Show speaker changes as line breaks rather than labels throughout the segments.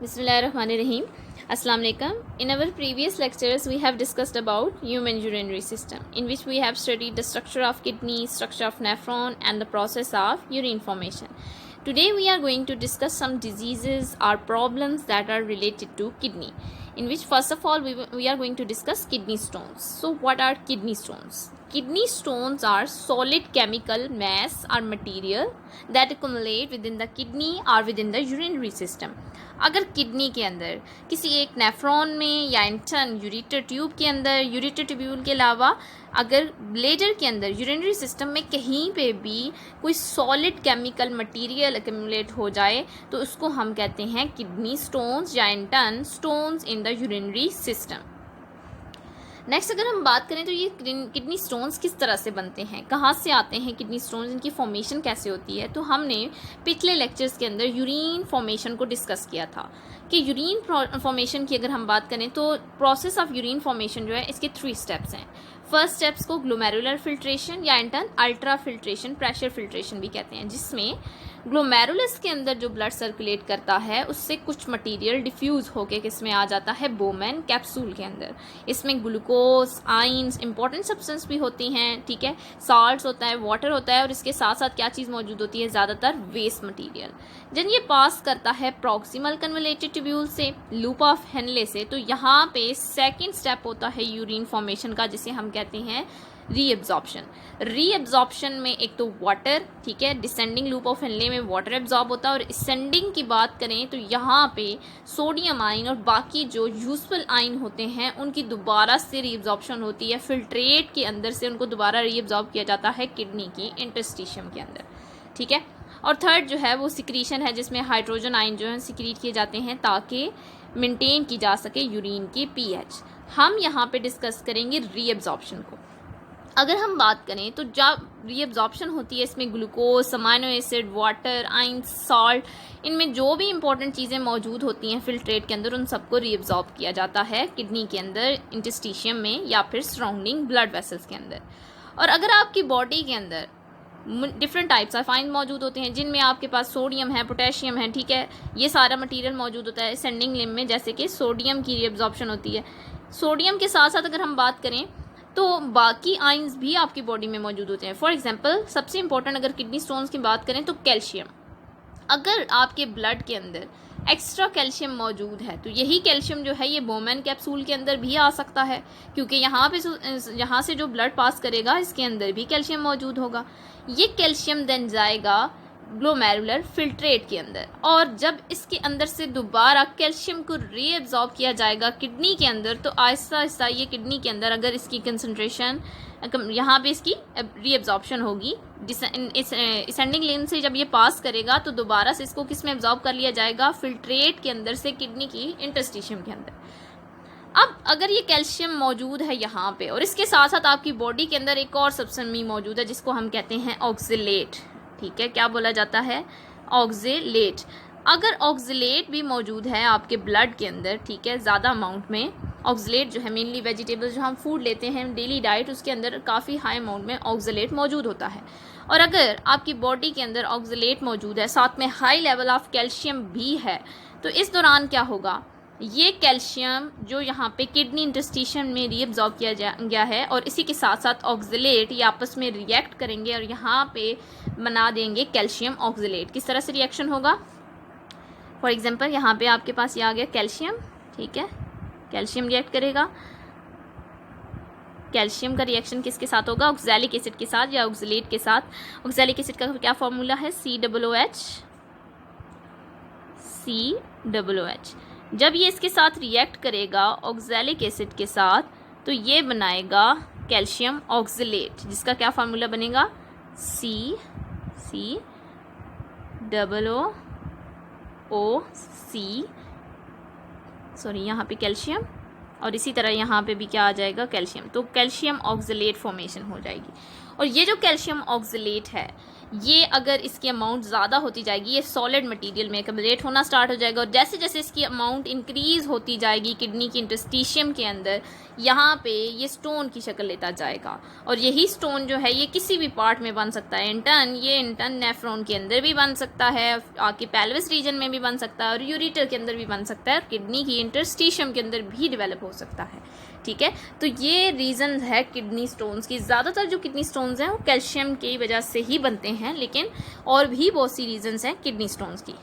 Bismillahirrahmanirrahim. Assalamu alaikum. In our previous lectures, we have discussed about human urinary system, in which we have studied the structure of kidney, structure of nephron, and the process of urine formation. Today, we are going to discuss some diseases or problems that are related to kidney, in which first of all we are going to discuss kidney stones. So, what are kidney stones? Kidney stones are solid chemical mass or material that accumulate within the kidney or within the urinary system. अगर kidney के अंदर किसी एक nephron में या intern ureter tube के अंदर, ureter tubule के अलावा अगर ब्लेडर के अंदर, यूरिनरी सिस्टम में कहीं पे भी कोई सॉलिड केमिकल मटेरियल एक्यूमुलेट हो जाए तो उसको हम कहते हैं किडनी स्टोन्स या intern stones in the urinary system. Next अगर हम बात करें तो ये किडनी स्टोन्स किस तरह से बनते हैं, कहाँ से आते हैं किडनी स्टोन्स, इनकी फॉर्मेशन कैसे होती है. तो हमने पिछले लेक्चर्स के अंदर यूरिन फॉर्मेशन को डिस्कस किया था कि यूरिन फॉर्मेशन की अगर हम बात करें तो प्रोसेस ऑफ यूरिन फॉर्मेशन जो है इसके 3 स्टेप्स हैं. फर्स्ट स्टेप्स को ग्लोमेरुलर फिल्ट्रेशन या intern ultra filtration, pressure filtration भी कहते हैं, जिसमें ग्लोमेरुलस के अंदर जो ब्लड सर्कुलेट करता है उससे कुछ मटेरियल डिफ्यूज़ होके किसमें आ जाता है, बोमेन कैप्सूल के अंदर. इसमें ग्लूकोज, आइंस, इंपॉर्टेंट सब्सटेंस भी होती हैं, ठीक है, साल्ट्स होता है, वाटर होता है, और इसके साथ साथ क्या चीज़ मौजूद होती है, ज़्यादातर वेस्ट मटीरियल. जब ये पास करता है प्रॉक्सिमल कन्वोलेटेड ट्यूब्यूल से, लूप ऑफ हेनले से, तो यहाँ पे सेकेंड स्टेप होता है यूरिन फॉर्मेशन का, जिसे हम कहते हैं रीएब्जॉर्प्शन. रीएब्जॉर्प्शन में एक तो वाटर, ठीक है, डिसेंडिंग लूप ऑफ हेनले में वाटर एब्जॉर्ब होता है, और असेंडिंग की बात करें तो यहाँ पे सोडियम आयन और बाकी जो यूजफुल आयन होते हैं उनकी दोबारा से रीएब्जॉर्प्शन होती है, फिल्ट्रेट के अंदर से उनको दोबारा रीएब्जॉर्ब किया जाता है किडनी की इंटरस्टिशियम के अंदर, ठीक है. और थर्ड जो है वो सिक्रीशन है, जिसमें हाइड्रोजन आयन जो है सिक्रीट किए जाते हैं ताकि मेंटेन की जा सके यूरिन की पीएच. हम यहाँ पे डिस्कस करेंगे रीएब्जॉर्प्शन को. अगर हम बात करें तो जब रीएब्जॉर्प्शन होती है इसमें glucose, amino acid, water, ions, salt, इनमें जो भी इंपॉर्टेंट चीज़ें मौजूद होती हैं फिल्ट्रेट के अंदर उन सबको रीएब्जॉर्ब किया जाता है किडनी के अंदर, इंटरस्टिशियम में या फिर सराउंडिंग ब्लड वेसल्स के अंदर. और अगर आपकी बॉडी के अंदर डिफरेंट टाइप्स ऑफ आयन मौजूद होते हैं जिनमें आपके पास सोडियम है, पोटेशियम है, ठीक है, ये सारा मटेरियल मौजूद होता है असेंडिंग लिम्ब में, जैसे कि सोडियम की रीएब्जॉर्प्शन होती है. सोडियम के साथ साथ अगर हम बात करें तो बाकी आयंस भी आपकी बॉडी में मौजूद होते हैं. फॉर एग्जांपल सबसे इंपॉर्टेंट अगर किडनी स्टोन्स की बात करें तो कैल्शियम. अगर आपके ब्लड के अंदर एक्स्ट्रा कैल्शियम मौजूद है तो यही कैल्शियम जो है ये बोमेन कैप्सूल के अंदर भी आ सकता है, क्योंकि यहाँ से जो ब्लड पास करेगा इसके अंदर भी कैल्शियम मौजूद होगा. ये कैल्शियम देन जाएगा ग्लोमेरुलर फिल्ट्रेट के अंदर, और जब इसके अंदर से दोबारा कैल्शियम को रीएब्जॉर्ब किया जाएगा किडनी के अंदर तो आहिस्ता आहिस्ता ये किडनी के अंदर अगर इसकी कंसंट्रेशन यहाँ पे इसकी रीएब्जॉर्प्शन होगी, असेंडिंग लेन से जब ये पास करेगा तो दोबारा से इसको किस में एब्जॉर्ब कर लिया जाएगा, फिल्ट्रेट के अंदर से किडनी की इंटरस्टिशियम के अंदर. अब अगर ये कैल्शियम मौजूद है यहाँ पे और इसके साथ साथ आपकी बॉडी के अंदर एक और सब्सटेंस भी मौजूद है जिसको हम कहते हैं ऑक्जेलेट, ठीक है, क्या बोला जाता है, ऑक्जेलेट. अगर ऑक्जेलेट भी मौजूद है आपके ब्लड के अंदर, ठीक है, ज़्यादा अमाउंट में, ऑक्जेलेट जो है मेनली वेजिटेबल्स जो हम फूड लेते हैं डेली डाइट उसके अंदर काफ़ी हाई अमाउंट में ऑक्जेलेट मौजूद होता है. और अगर आपकी बॉडी के अंदर ऑक्जेलेट मौजूद है साथ में हाई लेवल ऑफ कैल्शियम भी है तो इस दौरान क्या होगा, ये कैल्शियम जो यहाँ पे किडनी इंटरस्टिशियम में रीएब्जॉर्ब किया गया है और इसी के साथ साथ ऑक्जेलेट ये आपस में रिएक्ट करेंगे और यहाँ पे बना देंगे कैल्शियम ऑक्जेलेट. किस तरह से रिएक्शन होगा, फॉर एग्जांपल यहाँ पे आपके पास ये आ गया कैल्शियम, ठीक है, कैल्शियम रिएक्ट करेगा. कैल्शियम का रिएक्शन किसके साथ होगा, ऑक्सैलिक एसिड के साथ या ऑक्जेलेट के साथ. ऑक्सैलिक एसिड का क्या फॉर्मूला है, COOH. जब ये इसके साथ रिएक्ट करेगा ऑक्सैलिक एसिड के साथ तो ये बनाएगा कैल्शियम ऑक्जेलेट, जिसका क्या फार्मूला बनेगा, COOC, सॉरी यहाँ पे कैल्शियम और इसी तरह यहाँ पे भी क्या आ जाएगा, कैल्शियम. तो कैल्शियम ऑक्जेलेट फॉर्मेशन हो जाएगी. और ये जो कैल्शियम ऑक्जेलेट है ये अगर इसकी अमाउंट ज़्यादा होती जाएगी, ये सॉलिड मटेरियल में एक्युमुलेट होना स्टार्ट हो जाएगा, और जैसे जैसे इसकी अमाउंट इंक्रीज़ होती जाएगी किडनी की इंटरस्टिशियम के अंदर, यहाँ पे ये स्टोन की शक्ल लेता जाएगा। और यही स्टोन जो है ये किसी भी पार्ट में बन सकता है। ये इंटर्न नेफ्रॉन के अंदर भी बन सकता है, आपकी पेल्विस रीजन में भी बन सकता है, और यूरेटर के अंदर भी बन सकता है, और किडनी की इंटरस्टिशियम के अंदर भी डेवलप हो सकता है। ठीक है, तो ये रीज़न है किडनी स्टोन्स की। ज़्यादातर जो किडनी स्टोन्स हैं वो कैल्शियम की वजह से ही बनते हैं, लेकिन और भी बहुत सी रीजंस हैं किडनी स्टोन्स की।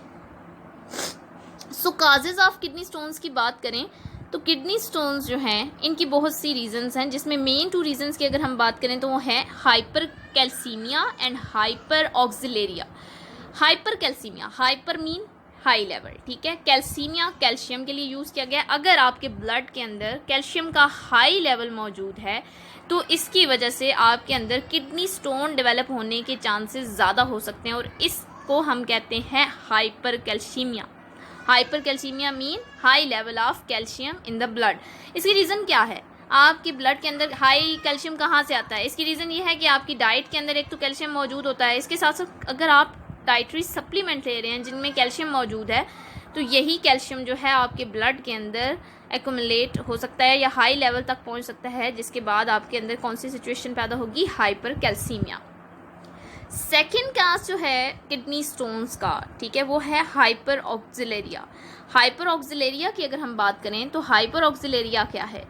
सो काजेज ऑफ किडनी स्टोन्स की बात करें तो किडनी स्टोन्स जो हैं इनकी बहुत सी रीजंस हैं, जिसमें मेन 2 रीजंस की अगर हम बात करें तो वो है hypercalcaemia and hyperoxaluria. Hypercalcaemia, hyper mean high level, ठीक है। कैल्सीमिया कैल्शियम के लिए यूज़ किया गया। अगर आपके ब्लड के अंदर कैल्शियम का हाई लेवल मौजूद है तो इसकी वजह से आपके अंदर किडनी स्टोन डेवलप होने के चांसेस ज़्यादा हो सकते हैं, और इसको हम कहते हैं hyper calcaemia. Hyper calcaemia mean high level of calcium in the blood. इसकी रीज़न क्या है? आपके ब्लड के अंदर हाई कैल्शियम कहाँ से आता है? इसकी रीज़न ये है कि आपकी डाइट के अंदर एक तो कैल्शियम मौजूद होता है, इसके साथ साथ अगर आप डाइटरी सप्लीमेंट ले रहे हैं जिनमें कैल्शियम मौजूद है, तो यही कैल्शियम जो है आपके ब्लड के अंदर एक्युमुलेट हो सकता है या हाई लेवल तक पहुंच सकता है, जिसके बाद आपके अंदर कौन सी सिचुएशन पैदा होगी? Hyper calcaemia. सेकेंड क्लास जो है किडनी स्टोन्स का, ठीक है, वो है हाइपर ऑक्सिलेरिया। हाइपर ऑक्सिलेरिया की अगर हम बात करें तो हाइपर ऑक्सिलेरिया क्या है?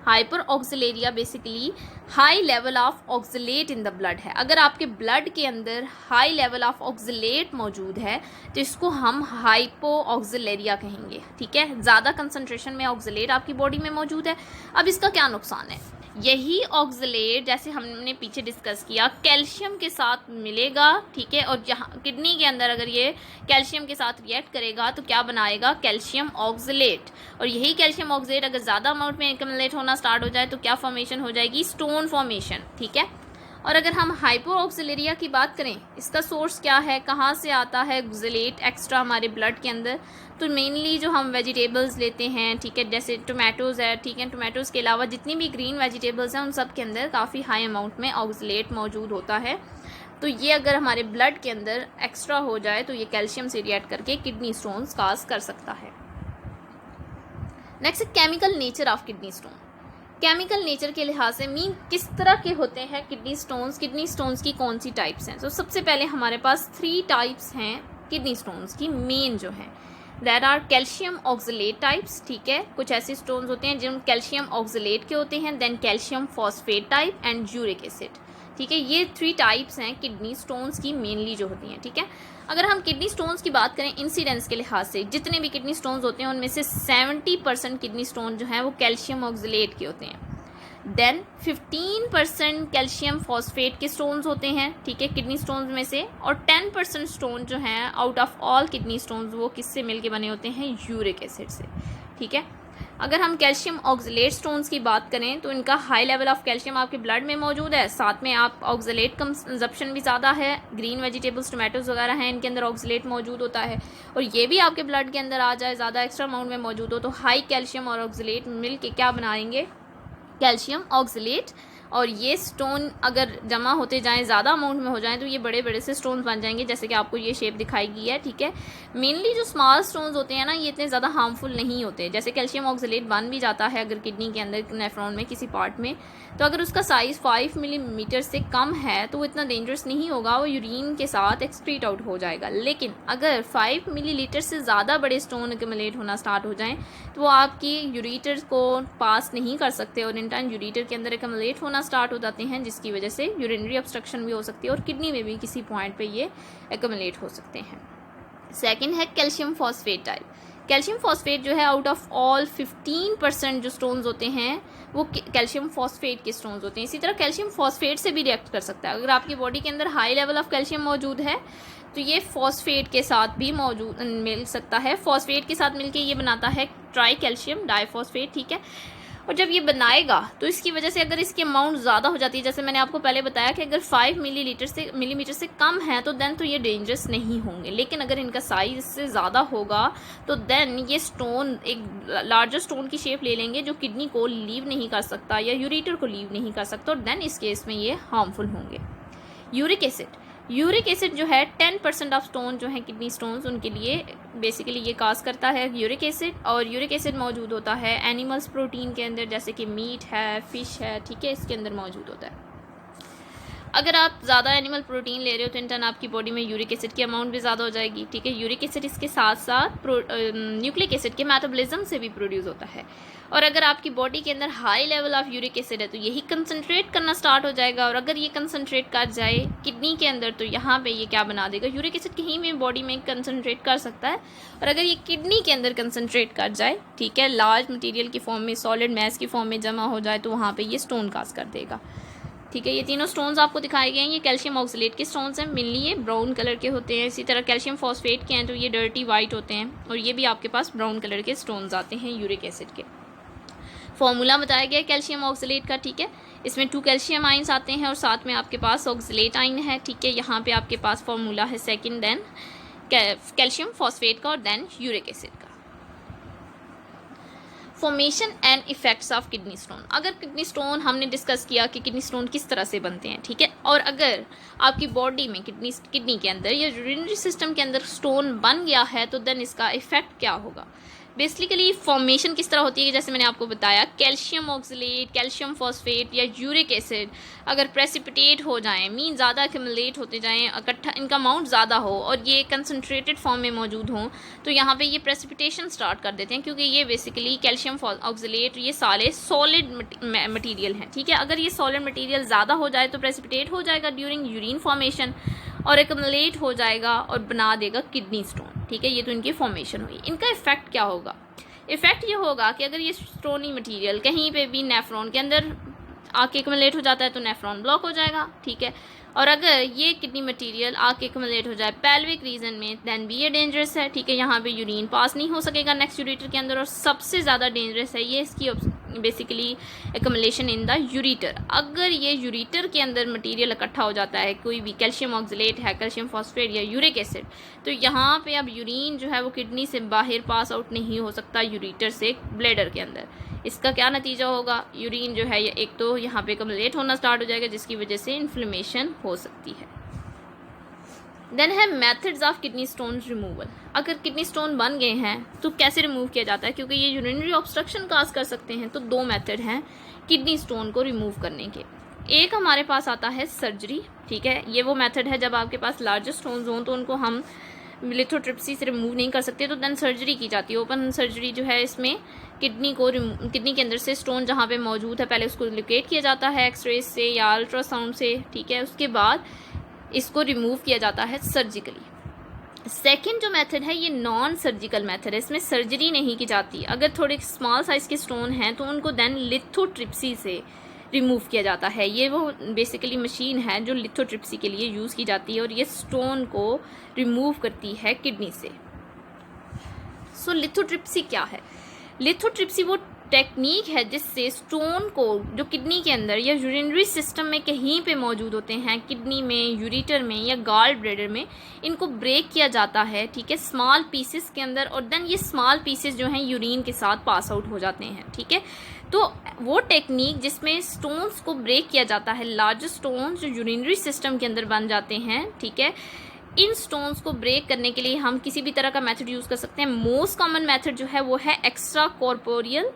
Hyperoxaluria basically high level of oxalate in the blood है। अगर आपके ब्लड के अंदर हाई लेवल ऑफ ऑक्सिलेट मौजूद है तो इसको हम हाइपो ऑक्सिलेरिया कहेंगे, ठीक है। ज़्यादा कंसंट्रेशन में ऑक्सिलेट आपकी बॉडी में मौजूद है। अब इसका क्या नुकसान है? यही ऑक्सिलेट, जैसे हमने पीछे डिस्कस किया, कैल्शियम के साथ मिलेगा, ठीक है, और जहाँ किडनी के अंदर अगर ये कैल्शियम के साथ रिएक्ट करेगा तो क्या बनाएगा? Calcium oxalate. और यही कैल्शियम ऑक्सिलेट अगर ज़्यादा अमाउंट में एक्युमुलेट होना स्टार्ट हो जाए तो क्या फॉर्मेशन हो जाएगी? स्टोन फॉर्मेशन, ठीक है। और अगर हम हाइपो ऑक्सिलेरिया की बात करें, इसका सोर्स क्या है, कहाँ से आता है ऑक्सिलेट एक्स्ट्रा हमारे ब्लड के अंदर? तो मेनली जो हम वेजिटेबल्स लेते हैं, ठीक है, जैसे टोमेटोज़ है, ठीक है, टोमेटोज़ के अलावा जितनी भी ग्रीन वेजिटेबल्स हैं उन सब के अंदर काफ़ी हाई अमाउंट में ऑक्सिलेट मौजूद होता है। तो ये अगर हमारे ब्लड के अंदर एक्स्ट्रा हो जाए तो ये कैल्शियम से रिएक्ट करके किडनी स्टोन्स काज कर सकता है। Next, chemical nature of kidney stone. Chemical nature के लिहाज से मीन किस तरह के होते हैं किडनी स्टोन्स, किडनी स्टोन्स की कौन सी टाइप्स हैं? तो सबसे पहले हमारे पास 3 टाइप्स हैं किडनी स्टोन्स की, मेन जो हैं। There are calcium oxalate types, ठीक है, कुछ ऐसे स्टोन्स होते हैं जिन कैल्शियम ऑक्सिलेट के होते हैं, then calcium phosphate type and uric acid, ठीक है। ये 3 टाइप्स हैं किडनी स्टोन्स की मेनली जो होती हैं, ठीक है। अगर हम किडनी स्टोन्स की बात करें इंसिडेंस के लिहाज से, जितने भी किडनी स्टोन्स होते हैं उनमें से 70% किडनी स्टोन जो हैं वो कैल्शियम ऑक्सिलेट के होते हैं। देन 15% कैल्शियम फॉस्फेट के स्टोन्स होते हैं, ठीक है, किडनी स्टोन्स में से। और 10% स्टोन जो हैं out of all kidney stones वो किससे मिलके बने होते हैं? यूरिक एसिड से, ठीक है। अगर हम कैल्शियम ऑक्सिलेट स्टोन्स की बात करें तो इनका हाई लेवल ऑफ कैल्शियम आपके ब्लड में मौजूद है, साथ में आप ऑक्सिलेट कंजप्शन भी ज़्यादा है। ग्रीन वेजिटेबल्स, टोमेटोज़ वगैरह हैं, इनके अंदर ऑक्सिलेट मौजूद होता है, और ये भी आपके ब्लड के अंदर आ जाए, ज़्यादा एक्स्ट्रा अमाउंट में मौजूद हो, तो हाई कैल्शियम और ऑक्सिलेट मिल के क्या बनाएंगे? Calcium oxalate. और ये स्टोन अगर जमा होते जाएं, ज़्यादा अमाउंट में हो जाएं, तो ये बड़े बड़े से स्टोन्स बन जाएंगे, जैसे कि आपको ये शेप दिखाई गई है, ठीक है। मेनली जो स्मॉल स्टोन्स होते हैं ना, ये इतने ज़्यादा हार्मफुल नहीं होते। जैसे कैल्शियम ऑक्सिलेट बन भी जाता है अगर किडनी के अंदर नेफ्रॉन में किसी पार्ट में, तो अगर उसका साइज़ 5 मिलीमीटर से कम है तो वो इतना डेंजरस नहीं होगा, वो यूरिन के साथ एक्सक्रीट आउट हो जाएगा। लेकिन अगर 5 मिलीलीटर से ज़्यादा बड़े स्टोन एक्युमुलेट होना स्टार्ट हो जाएँ तो वो आपकी यूरेटर को पास नहीं कर सकते, और इन टर्न यूरेटर के अंदर एक्युमुलेट होना स्टार्ट हो जाते हैं, जिसकी वजह से यूरिनरी ऑब्स्ट्रक्शन भी हो सकती है और किडनी में भी किसी पॉइंट पे ये एक्युमुलेट हो सकते हैं। सेकंड है calcium phosphate type. Calcium phosphate जो है आउट ऑफ ऑल 15% जो स्टोन्स होते हैं वो कैल्शियम फॉस्फेट के स्टोन्स होते हैं। इसी तरह कैल्शियम फॉस्फेट से भी रिएक्ट कर सकता है। अगर आपकी बॉडी के अंदर हाई लेवल ऑफ कैल्शियम मौजूद है तो ये फॉस्फेट के साथ भी मौजूद मिल सकता है। फॉस्फेट के साथ मिलके ये बनाता है ट्राई कैल्शियम डाइफॉस्फेट, ठीक है। और जब ये बनाएगा तो इसकी वजह से अगर इसकी अमाउंट ज़्यादा हो जाती है, जैसे मैंने आपको पहले बताया कि अगर 5 मिलीमीटर से कम है तो देन तो ये डेंजरस नहीं होंगे। लेकिन अगर इनका साइज इससे ज़्यादा होगा तो देन ये स्टोन एक लार्जर स्टोन की शेप ले लेंगे जो किडनी को लीव नहीं कर सकता या यूरेटर को लीव नहीं कर सकता, और देन इस केस में ये हार्मफुल होंगे। यूरिक एसिड, यूरिक एसिड जो है 10% ऑफ स्टोन जो है किडनी स्टोन्स उनके लिए बेसिकली ये काज करता है यूरिक एसिड। और यूरिक एसिड मौजूद होता है एनिमल्स प्रोटीन के अंदर, जैसे कि मीट है, फिश है, ठीक है, इसके अंदर मौजूद होता है। अगर आप ज़्यादा एनिमल प्रोटीन ले रहे हो तो इन टर्न आपकी बॉडी में यूरिक एसिड की अमाउंट भी ज़्यादा हो जाएगी, ठीक है। यूरिक एसिड इसके साथ साथ न्यूक्लिक एसिड के मेटाबॉलिज्म से भी प्रोड्यूस होता है। और अगर आपकी बॉडी के अंदर high level of uric acid है तो यही कंसनट्रेट करना स्टार्ट हो जाएगा। और अगर ये कंसनट्रेट कर जाए किडनी के अंदर तो यहाँ पे ये क्या बना देगा, यूरिक एसिड कहीं भी बॉडी में कंसनट्रेट कर सकता है। और अगर ये किडनी के अंदर कंसनट्रेट कर जाए, ठीक है, लार्ज मटीरियल की फॉर्म में, सॉलिड मैस की फॉर्म में जमा हो जाए तो वहाँ पर ये स्टोन काज कर देगा, ठीक है। ये तीनों स्टोन्स आपको दिखाए गए हैं, ये कैल्शियम ऑक्सलेट के स्टोन्स हैं, मेनली ये ब्राउन कलर के होते हैं। इसी तरह कैल्शियम फॉस्फेट के हैं तो ये डर्टी वाइट होते हैं, और ये भी आपके पास ब्राउन कलर के स्टोन्स आते हैं यूरिक एसिड के। फॉर्मूला बताया गया कैल्शियम ऑक्सलेट का, ठीक है। इसमें 2 कैल्शियम आइंस आते हैं और साथ में आपके पास ऑक्सलेट आइन है, ठीक है। यहाँ पे आपके पास फॉर्मूला है सेकेंड, देन कैल्शियम फॉस्फेट का और देन यूरिक एसिड का। Formation and effects of kidney stone. अगर किडनी स्टोन हमने डिस्कस किया कि किडनी स्टोन किस तरह से बनते हैं, ठीक है। और अगर आपकी बॉडी में किडनी के अंदर या यूरिनरी सिस्टम के अंदर स्टोन बन गया है तो देन इसका इफेक्ट क्या होगा। बेसिकली फॉर्मेशन किस तरह होती है, जैसे मैंने आपको बताया कैल्शियम ऑक्सलेट, कैल्शियम फॉस्फेट या यूरिक एसिड अगर प्रेसिपिटेट हो जाएं, मीन ज़्यादा एक्यूमुलेट होते जाएं, इकट्ठा इनका अमाउंट ज़्यादा हो और ये कंसनट्रेटेड फॉर्म में मौजूद हों तो यहाँ पे ये प्रेसिपिटेशन स्टार्ट कर देते हैं, क्योंकि ये बेसिकली कैल्शियम ऑक्सलेट ये सारे सॉलिड मटीरियल हैं, ठीक है। अगर ये सॉलिड मटीरियल ज़्यादा हो जाए तो प्रेसिपिटेट हो जाएगा ड्यूरिंग यूरिन फॉर्मेशन और एक्यूमुलेट हो जाएगा और बना देगा किडनी स्टोन, ठीक है। ये तो इनकी फॉर्मेशन हुई। इनका इफेक्ट क्या होगा, इफेक्ट ये होगा कि अगर ये स्टोनी मटेरियल कहीं पे भी नेफ्रॉन के अंदर आके एक्यूमुलेट हो जाता है तो नेफ्रॉन ब्लॉक हो जाएगा, ठीक है। और अगर ये किडनी मटेरियल आके एक्यूमुलेट हो जाए पेल्विक रीजन में देन भी ये डेंजरस है, ठीक है। यहाँ पे यूरिन पास नहीं हो सकेगा नेक्स्ट यूरिटर के अंदर, और सबसे ज़्यादा डेंजरस है ये इसकी basically accumulation in the ureter. अगर ये यूरिटर के अंदर मटेरियल इकट्ठा हो जाता है, कोई भी कैल्शियम ऑक्सलेट है, कैल्शियम फॉस्फेट या यूरिक एसिड, तो यहाँ पे अब यूरिन जो है वो किडनी से बाहर पास आउट नहीं हो सकता यूरिटर से ब्लैडर के अंदर। इसका क्या नतीजा होगा, यूरिन जो है ये एक तो यहाँ पे एक्यूमुलेट होना स्टार्ट हो जाएगा जिसकी वजह से इन्फ्लेमेशन हो सकती है। देन है methods of kidney stone removal. अगर किडनी स्टोन बन गए हैं तो कैसे रिमूव किया जाता है, क्योंकि ये यूरिनरी ऑब्स्ट्रक्शन काज कर सकते हैं। तो 2 मेथड हैं किडनी स्टोन को रिमूव करने के। एक हमारे पास आता है सर्जरी, ठीक है। ये वो मेथड है जब आपके पास लार्जर स्टोन्स हों तो उनको हम लिथोट्रिप्सी से रिमूव नहीं कर सकते तो देन सर्जरी की जाती है। ओपन सर्जरी जो है इसमें किडनी के अंदर से स्टोन जहाँ पे मौजूद है पहले उसको लोकेट किया जाता है एक्सरे से या अल्ट्रासाउंड से, ठीक है। उसके बाद इसको रिमूव किया जाता है सर्जिकली। सेकंड जो मेथड है ये नॉन सर्जिकल मेथड है, इसमें सर्जरी नहीं की जाती। अगर थोड़े स्मॉल साइज़ के स्टोन हैं तो उनको देन लिथोट्रिप्सी से रिमूव किया जाता है। ये वो बेसिकली मशीन है जो लिथोट्रिप्सी के लिए यूज़ की जाती है और ये स्टोन को रिमूव करती है किडनी से। सो लिथोट्रिप्सी क्या है, लिथोट्रिप्सी वो टेक्निक है जिससे स्टोन को जो किडनी के अंदर या यूरिनरी सिस्टम में कहीं पे मौजूद होते हैं, किडनी में, यूरिटर में या गॉल ब्लैडर में, इनको ब्रेक किया जाता है, ठीक है, स्मॉल पीसेस के अंदर। और देन ये स्मॉल पीसेस जो हैं यूरिन के साथ पास आउट हो जाते हैं, ठीक है। तो वो टेक्निक जिसमें स्टोन्स को ब्रेक किया जाता है, लार्ज स्टोन्स जो यूरिनरी सिस्टम के अंदर बन जाते हैं, ठीक है, इन स्टोन्स को ब्रेक करने के लिए हम किसी भी तरह का मेथड यूज़ कर सकते हैं। मोस्ट कॉमन मेथड जो है वो है extra corporeal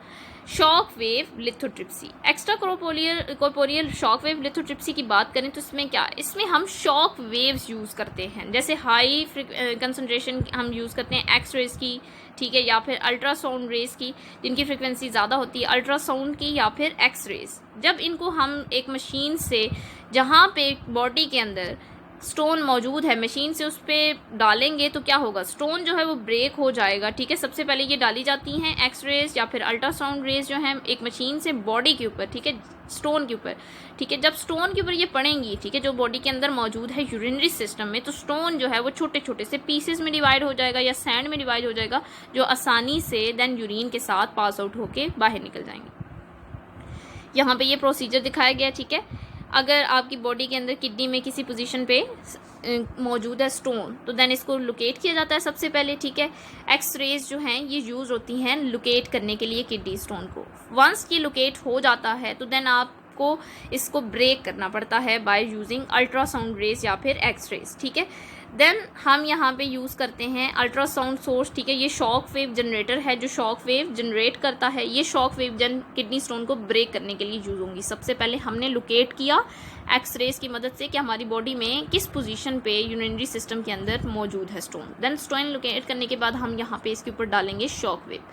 shock wave lithotripsy. Extra corporeal shock wave lithotripsy की बात करें तो इसमें क्या, इसमें हम शॉक वेव्स यूज़ करते हैं। जैसे हाई कंसनट्रेशन हम यूज़ करते हैं एक्स रेज की, ठीक है, या फिर अल्ट्रासाउंड रेज की जिनकी फ्रिक्वेंसी ज़्यादा होती है, अल्ट्रासाउंड की या फिर एक्स रेज। जब इनको हम एक मशीन से जहाँ पे बॉडी के अंदर स्टोन मौजूद है मशीन से उस पर डालेंगे तो क्या होगा, स्टोन जो है वो ब्रेक हो जाएगा, ठीक है। सबसे पहले ये डाली जाती हैं एक्स रेज या फिर अल्ट्रासाउंड रेज जो है एक मशीन से बॉडी के ऊपर, ठीक है, स्टोन के ऊपर, ठीक है। जब स्टोन के ऊपर ये पड़ेंगी, ठीक है, जो बॉडी के अंदर मौजूद है यूरिनरी सिस्टम में, तो स्टोन जो है वो छोटे छोटे से पीसेस में डिवाइड हो जाएगा या सैंड में डिवाइड हो जाएगा जो आसानी से देन यूरिन के साथ पास आउट होके बाहर निकल जाएंगे। यहाँ पे ये प्रोसीजर दिखाया गया, ठीक है। अगर आपकी बॉडी के अंदर किडनी में किसी पोजीशन पे मौजूद है स्टोन तो देन इसको लोकेट किया जाता है सबसे पहले, ठीक है। एक्स रेज जो हैं ये यूज़ होती हैं लोकेट करने के लिए किडनी स्टोन को। वंस ये लोकेट हो जाता है तो देन आप आपको इसको ब्रेक करना पड़ता है बाय यूजिंग अल्ट्रासाउंड रेज या फिर एक्स रेज, ठीक है। देन हम यहाँ पे यूज़ करते हैं अल्ट्रासाउंड सोर्स, ठीक है। ये शॉक वेव जनरेटर है जो शॉक वेव जनरेट करता है। ये शॉक वेव किडनी स्टोन को ब्रेक करने के लिए यूज़ होंगी। सबसे पहले हमने लोकेट किया एक्सरेज की मदद से कि हमारी बॉडी में किस पोजीशन पे यूरिनरी सिस्टम के अंदर मौजूद है स्टोन। देन स्टोन लोकेट करने के बाद हम यहाँ पे इसके ऊपर डालेंगे शॉक वेव।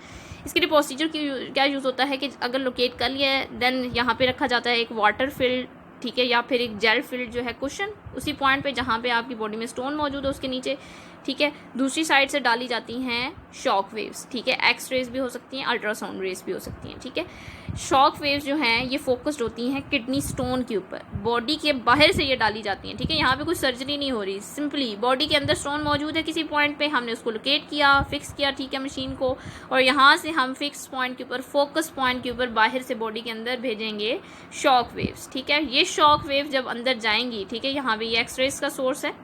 इसके लिए प्रोसीजर क्या यूज़ होता है कि अगर लोकेट कर लिया है देन यहाँ पे रखा जाता है एक वाटर फिल्ड, ठीक है, या फिर एक जेल फिल्ड जो है कुशन उसी पॉइंट पे जहाँ पे आपकी बॉडी में स्टोन मौजूद है उसके नीचे, ठीक है। दूसरी साइड से डाली जाती हैं शॉक वेव्स, ठीक है। एक्स रेज भी हो सकती हैं, अल्ट्रासाउंड रेज भी हो सकती हैं, ठीक है। शॉक वेव्स जो हैं ये फोकस्ड होती हैं किडनी स्टोन के ऊपर, बॉडी के बाहर से ये डाली जाती हैं, ठीक है। यहाँ पे कुछ सर्जरी नहीं हो रही, सिंपली बॉडी के अंदर स्टोन मौजूद है किसी पॉइंट पे, हमने उसको लोकेट किया, फिक्स किया, ठीक है, मशीन को, और यहाँ से हम फिक्स पॉइंट के ऊपर, फोकस पॉइंट के ऊपर बाहर से बॉडी के अंदर भेजेंगे शॉक वेव्स, ठीक है। ये शॉक वेव जब अंदर जाएंगी, ठीक है, यहाँ पे ये एक्सरेज का सोर्स है,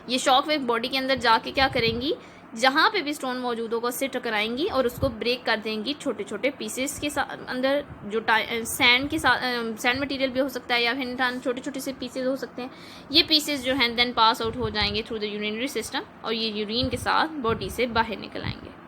ये शॉक वेव बॉडी के अंदर जाके क्या करेंगी, जहाँ पे भी स्टोन मौजूद होगा उससे टकराएंगी और उसको ब्रेक कर देंगी छोटे छोटे पीसेस के साथ। अंदर जो सैंड के साथ सैंड मटेरियल भी हो सकता है या फिर छोटे छोटे से पीसेस हो सकते हैं। ये पीसेस जो हैं देन पास आउट हो जाएंगे थ्रू द यूरिनरी सिस्टम और ये यूरिन के साथ बॉडी से बाहर निकल आएंगे।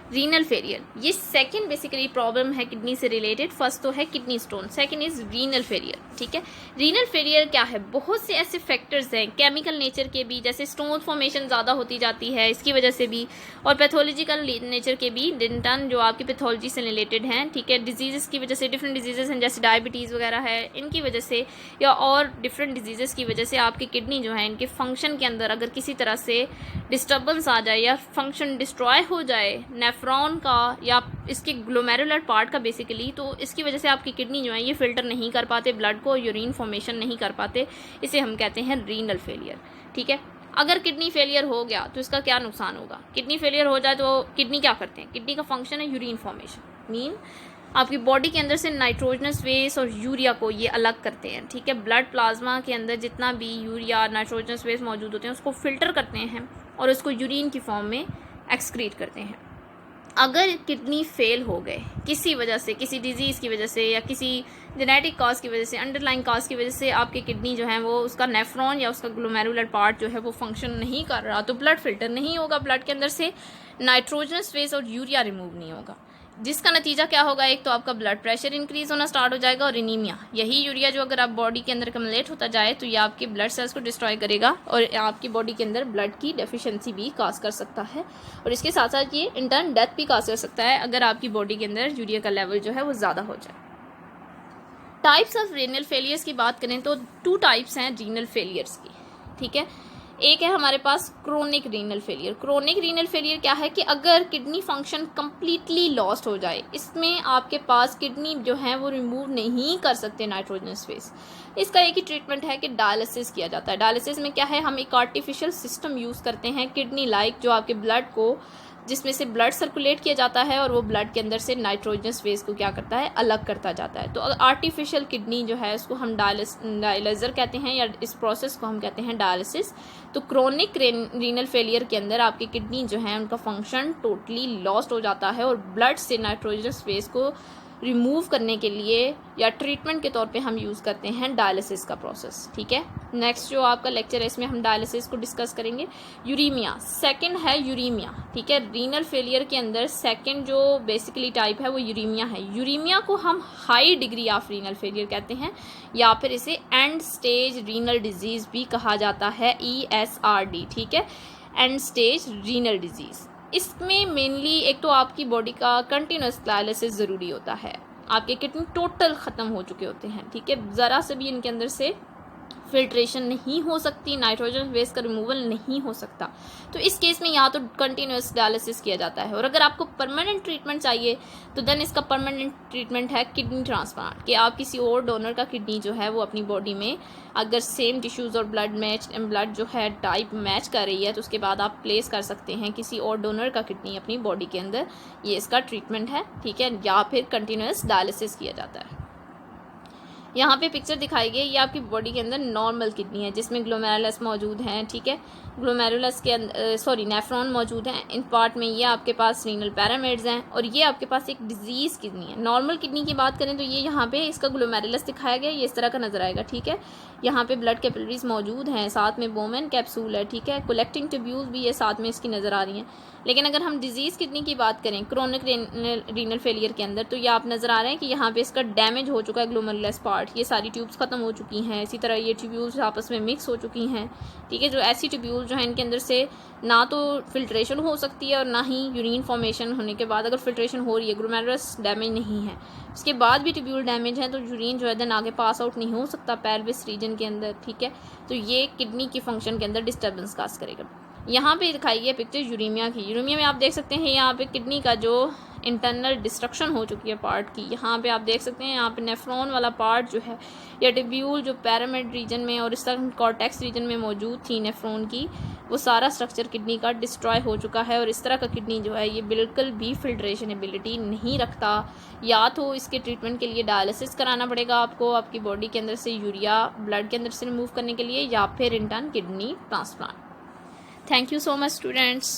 रीनल फेलियर, ये सेकंड बेसिकली प्रॉब्लम है किडनी से रिलेटेड। फर्स्ट तो है kidney stone, second is renal failure, ठीक है। रीनल फेलियर क्या है, बहुत से ऐसे फैक्टर्स हैं केमिकल नेचर के भी, जैसे स्टोन फॉर्मेशन ज़्यादा होती जाती है इसकी वजह से भी, और पैथोलॉजिकल नेचर के भी, डिंटन जो आपकी पैथोलॉजी से रिलेटेड हैं, ठीक है। डिजीज़ की वजह से, डिफरेंट डिजीज़ हैं जैसे डायबिटीज़ वगैरह है, इनकी वजह से या और डिफरेंट डिजीज़ की वजह से आपकी किडनी जो है इनके फंक्शन के अंदर अगर किसी तरह से डिस्टर्बेंस आ जाए या फंक्शन डिस्ट्रॉय हो जाए नेफ्रॉन का या इसके ग्लोमेरुलर पार्ट का बेसिकली, तो इसकी वजह से आपकी किडनी जो है ये फिल्टर नहीं कर पाते ब्लड को, यूरिन फॉर्मेशन नहीं कर पाते, इसे हम कहते हैं रीनल फेलियर, ठीक है। अगर किडनी फेलियर हो गया तो इसका क्या नुकसान होगा, किडनी फेलियर हो जाए तो किडनी क्या करते हैं, किडनी का फंक्शन है यूरिन फॉर्मेशन, मीन आपकी बॉडी के अंदर से नाइट्रोजनस वेस्ट और यूरिया को ये अलग करते हैं, ठीक है। ब्लड प्लाज्मा के अंदर जितना भी यूरिया नाइट्रोजनस वेस्ट मौजूद होते हैं उसको फिल्टर करते हैं और उसको यूरिन की फॉर्म में एक्सक्रीट करते हैं। अगर किडनी फेल हो गए किसी वजह से, किसी डिजीज़ की वजह से या किसी जेनेटिक कॉज की वजह से, अंडरलाइन कॉज की वजह से आपके किडनी जो है वो उसका नेफ्रॉन या उसका ग्लोमेरुलर पार्ट जो है वो फंक्शन नहीं कर रहा, तो ब्लड फिल्टर नहीं होगा, ब्लड के अंदर से नाइट्रोजनस वेस्ट और यूरिया रिमूव नहीं होगा, जिसका नतीजा क्या होगा, एक तो आपका ब्लड प्रेशर इंक्रीज होना स्टार्ट हो जाएगा और एनीमिया, यही यूरिया जो अगर आप बॉडी के अंदर कम्युलेट होता जाए तो ये आपके ब्लड सेल्स को डिस्ट्रॉय करेगा और आपकी बॉडी के अंदर ब्लड की डेफिशिएंसी भी काज कर सकता है और इसके साथ साथ ये इंटर्न डेथ भी काज कर सकता है अगर आपकी बॉडी के अंदर यूरिया का लेवल जो है वो ज़्यादा हो जाए। टाइप्स ऑफ रीनल फेलियर्स की बात करें तो 2 टाइप्स हैं रीनल फेलियर्स की, ठीक है। एक है हमारे पास chronic renal failure. Chronic renal failure क्या है कि अगर किडनी फंक्शन कम्प्लीटली लॉस्ट हो जाए, इसमें आपके पास किडनी जो है वो रिमूव नहीं कर सकते नाइट्रोजनस वेस्ट, इसका एक ही ट्रीटमेंट है कि डायलिसिस किया जाता है। डायलिसिस में क्या है, हम एक आर्टिफिशियल सिस्टम यूज़ करते हैं किडनी लाइक, जो आपके ब्लड को, जिसमें से ब्लड सर्कुलेट किया जाता है और वो ब्लड के अंदर से नाइट्रोजनस वेस्ट को क्या करता है, अलग करता जाता है। तो आर्टिफिशियल किडनी जो है उसको हम डायलिज़र कहते हैं या इस प्रोसेस को हम कहते हैं डायलिसिस। तो क्रोनिक रीनल फेलियर के अंदर आपकी किडनी जो है उनका फंक्शन टोटली लॉस्ट हो जाता है और ब्लड से नाइट्रोजनस वेस्ट को रिमूव करने के लिए या ट्रीटमेंट के तौर पे हम यूज़ करते हैं डायलिसिस का प्रोसेस, ठीक है। नेक्स्ट जो आपका लेक्चर है इसमें हम डायलिसिस को डिस्कस करेंगे। यूरीमिया, सेकंड है यूरीमिया, ठीक है। रीनल फेलियर के अंदर सेकंड जो बेसिकली टाइप है वो यूरीमिया है। यूरीमिया को हम high degree of renal failure कहते हैं या फिर इसे एंड स्टेज रीनल डिजीज़ भी कहा जाता है, ESRD, ठीक है, एंड स्टेज रीनल डिजीज़। इसमें मेनली एक तो आपकी बॉडी का कंटिन्यूस डायलिसिस ज़रूरी होता है, आपके किडनी टोटल ख़त्म हो चुके होते हैं, ठीक है, ज़रा से भी इनके अंदर से फिल्ट्रेशन नहीं हो सकती, नाइट्रोजन वेस्ट का रिमूवल नहीं हो सकता, तो इस केस में यहाँ तो कंटिन्यूस डायलिसिस किया जाता है। और अगर आपको परमानेंट ट्रीटमेंट चाहिए तो देन इसका परमानेंट ट्रीटमेंट है किडनी ट्रांसप्लांट, कि आप किसी और डोनर का किडनी जो है वो अपनी बॉडी में अगर सेम टिश्यूज़ और ब्लड जो है टाइप मैच कर रही है तो उसके बाद आप प्लेस कर सकते हैं किसी और डोनर का किडनी अपनी बॉडी के अंदर, ये इसका ट्रीटमेंट है, ठीक है, या फिर कंटिन्यूस डायलिसिस किया जाता है। यहाँ पे पिक्चर दिखाई गई, ये आपकी बॉडी के अंदर नॉर्मल किडनी है जिसमें ग्लोमेरुलस मौजूद हैं, ठीक है। ग्लोमेरुलस के अंदर नेफ्रॉन मौजूद हैं। इन पार्ट में ये आपके पास रीनल पैरामिड्स हैं और ये आपके पास एक डिजीज़ किडनी है। नॉर्मल किडनी की बात करें तो ये यहाँ पे इसका ग्लोमेरुलस दिखाया गया, ये इस तरह का नजर आएगा, ठीक है। यहाँ पे ब्लड कैपिलरीज मौजूद हैं, साथ में बोमेन कैप्सूल है, ठीक है। कलेक्टिंग ट्यूब्यूल्स भी ये साथ में इसकी नज़र आ रही हैं। लेकिन अगर हम डिजीज़ किडनी की बात करें क्रोनिक रीनल फेलियर के अंदर, तो ये आप नज़र आ रहे हैं कि यहाँ पे इसका डैमेज हो चुका है ग्लोमेरुलस पार्ट, ये सारी ट्यूब्स ख़त्म हो चुकी हैं। इसी तरह ये ट्यूब्यूल्स आपस में मिक्स हो चुकी हैं, ठीक है। जो ऐसी ट्यूब्यूल जो हैं इनके अंदर से ना तो फिल्ट्रेशन हो सकती है और ना ही यूरिन फॉर्मेशन होने के बाद अगर फिल्ट्रेशन हो रही है, ग्लोमेरुलस डैमेज नहीं है, उसके बाद भी ट्यूब्यूल डैमेज है, तो यूरिन जो है देन आगे पास आउट नहीं हो सकता पेल्विस रीजन के अंदर, ठीक है। तो ये किडनी की फंक्शन के अंदर डिस्टर्बेंस काज करेगा। यहाँ पे दिखाई है पिक्चर यूरीमिया की। यूरीमिया में आप देख सकते हैं यहाँ पे किडनी का जो इंटरनल डिस्ट्रक्शन हो चुकी है पार्ट की। यहाँ पे आप देख सकते हैं यहाँ पे नेफ्रॉन वाला पार्ट जो है या ट्यूब्यूल जो पैरामिड रीजन में और इस तरह कॉर्टेक्स रीजन में मौजूद थी नेफ्रॉन की, वो सारा स्ट्रक्चर किडनी का डिस्ट्रॉय हो चुका है। और इस तरह का किडनी जो है ये बिल्कुल भी फिल्ट्रेशन एबिलिटी नहीं रखता। या तो इसके ट्रीटमेंट के लिए डायलिसिस कराना पड़ेगा आपको आपकी बॉडी के अंदर से यूरिया ब्लड के अंदर से रिमूव करने के लिए, या फिर intern kidney transplant. Thank you so much, students.